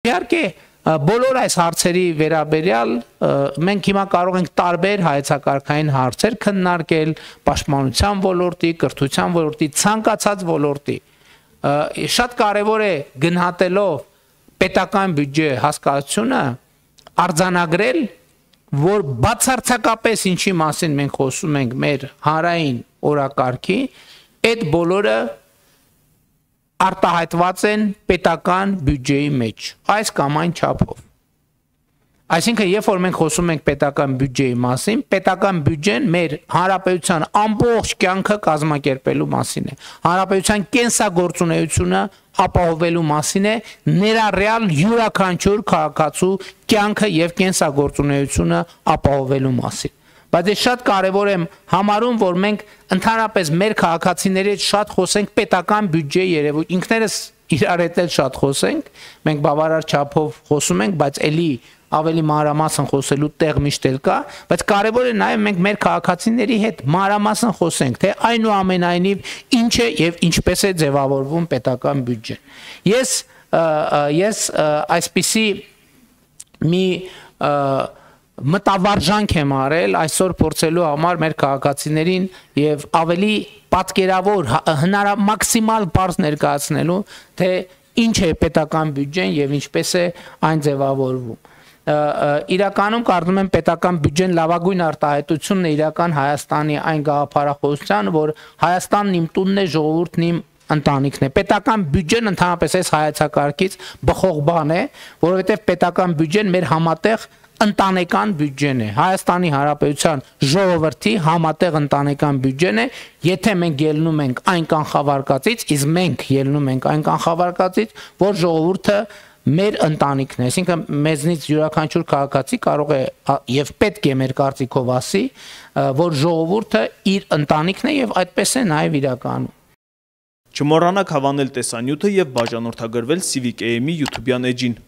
Իհարկե բոլոր այս հարցերի վերաբերյալ մենք հիմա կարող ենք տարբեր հայեցակարգային հարցեր քննարկել պաշտպանության ոլորտի, կրթության ոլորտի, ցանկացած ոլորտի։ Շատ կարևոր է գնահատելով պետական բյուջե հասկացությունը արձանագրել, որ բացարձակապես ինչի մասին մենք խոսում ենք մեր հանրային օրակարգի, այդ բոլորը արտահայտված են պետական բյուջեի մեջ, այս կամ այն չափով։ Այսինքն, երբ որ մենք խոսում ենք պետական բյուջեի մասին, պետական բյուջեն մեր հանրապետության ամբողջ կյանքը կազմակերպելու մասին է։ Հանրապետության կենսագործունեությունը ապահովելու մասին է, ներառյալ յուրաքանչյուր քաղաքացու կյանքը եւ կենսագործունեությունը ապահովելու մասին։ Բայց է շատ կարևոր է համարում, որ մենք ընդհանրապես մեր քաղաքացիների հետ շատ խոսենք պետական բյուջեի երևույթ, ինքներս իրար հետ շատ խոսենք, մենք բավարար չափով խոսում ենք, բայց էլի ավելի մանրամասն խոսելու տեղ միշտ էլ կա, բայց կարևոր է նաև մենք մեր քաղաքացիների հետ մանրամասն խոսենք, թե այնուամենայնիվ ինչ է եւ ինչպես է ձևավորվում պետական բյուջեն։ Ես այսպիսի մի մտավարժանք եմ արել այսօր փորձելու համար մեր քաղաքացիներին եւ ավելի պատկերավոր մաքսիմալ բարձ ներկայացնելու, թե ինչ է պետական բյուջեն եւ ինչպես է այն ձևավորվում։ Իրականում կարծում եմ պետական բյուջեն լավագույն արտահայտությունն է իրական Հայաստանի այն գաղափարախոսության, որ Հայաստանն իմ տունն է, ժողովուրդն իմ ընտանիքն է։ Պետական բյուջեն ընդհանրապես այս հայեցակարգից բխող բան է, որովհետեւ պետական բյուջեն մեր համատեղ ընտանեկան բյուջեն է, Հայաստանի Հանրապետության ժողովրդի համատեղ ընտանեկան բյուջեն է, եթե մենք ելնում ենք այն կանխավարկածից, իսկ մենք ելնում ենք այն կանխավարկածից, որ ժողովուրդը մեր ընտանիքն է, այսինքն մեզնից յուրաքանչյուր քաղաքացի կարող է եւ պետք է մեր կարծիքով ասի, որ ժողովուրդը իր ընտանիքն է եւ այդպես է նաեւ իրականում։ Չմոռանաք հավանել տեսանյութը եւ բաժանորդագրվել Civic AM-ի YouTube-յան էջին։